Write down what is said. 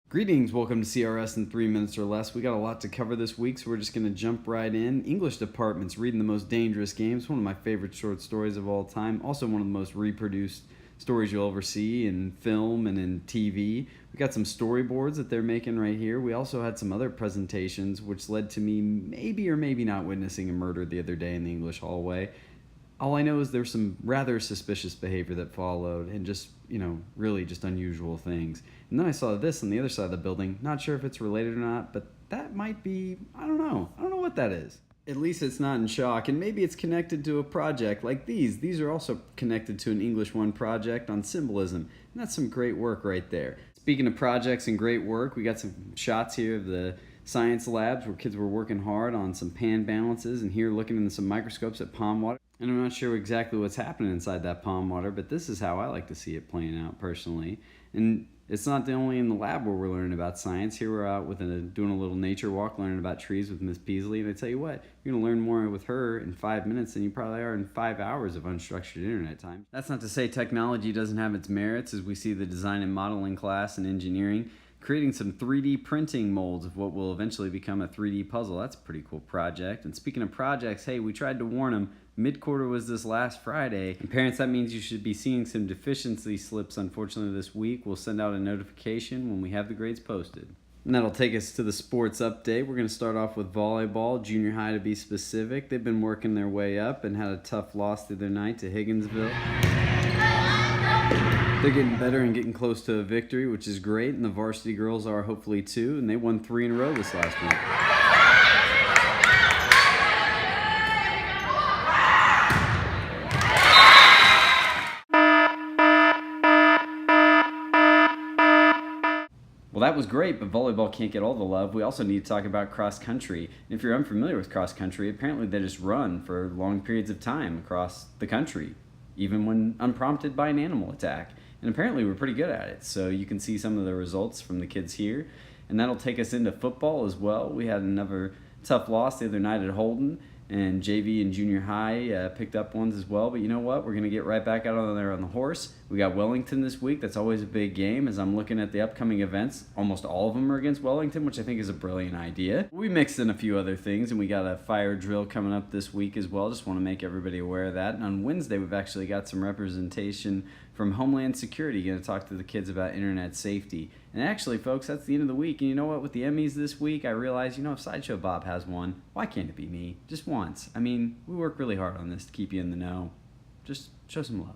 Greetings, welcome to CRS in 3 minutes or less. We got a lot to cover this week, so we're just going to jump right in. English department's Reading the Most Dangerous Games, one of my favorite short stories of all time. Also one of the most reproduced stories you'll ever see in film and in TV. We got some storyboards that they're making right here. We also had some other presentations, which led to me maybe or maybe not witnessing a murder the other day in the English hallway. All I know is there's some rather suspicious behavior that followed and just, really just unusual things. And then I saw this on the other side of the building. Not sure if it's related or not, but that might be, I don't know. I don't know what that is. At least it's not in shock, and maybe it's connected to a project like these. These are also connected to an English 1 project on symbolism, and that's some great work right there. Speaking of projects and great work, we got some shots here of the science labs where kids were working hard on some pan balances, and here looking into some microscopes at pond water. And I'm not sure exactly what's happening inside that pond water, but this is how I like to see it playing out personally. And it's not the only in the lab where we're learning about science. Here we're out with doing a little nature walk, learning about trees with Miss Peasley. And I tell you what, you're going to learn more with her in 5 minutes than you probably are in 5 hours of unstructured internet time. That's not to say technology doesn't have its merits, as we see the design and modeling class in engineering creating some 3D printing molds of what will eventually become a 3D puzzle. That's a pretty cool project. And speaking of projects, hey, we tried to warn them. Mid-quarter was this last Friday. And parents, that means you should be seeing some deficiency slips, unfortunately, this week. We'll send out a notification when we have the grades posted. And that'll take us to the sports update. We're going to start off with volleyball, junior high to be specific. They've been working their way up and had a tough loss the other night to Higginsville. They're getting better and getting close to a victory, which is great, and the varsity girls are hopefully too, and they won 3 in a row this last week. Well, that was great, but volleyball can't get all the love. We also need to talk about cross country. And if you're unfamiliar with cross country, apparently they just run for long periods of time across the country, even when unprompted by an animal attack. And apparently we're pretty good at it. So you can see some of the results from the kids here. And that'll take us into football as well. We had another tough loss the other night at Holden. And JV and junior high picked up ones as well. But you know what? We're going to get right back out on there on the horse. We got Wellington this week. That's always a big game. As I'm looking at the upcoming events, almost all of them are against Wellington, which I think is a brilliant idea. We mixed in a few other things, and we got a fire drill coming up this week as well. Just want to make everybody aware of that. And on Wednesday, we've actually got some representation from Homeland Security. Going to talk to the kids about internet safety. And actually, folks, that's the end of the week. And you know what? With the Emmys this week, I realized, if Sideshow Bob has one, why can't it be me? Just once. I mean, we work really hard on this to keep you in the know. Just show some love.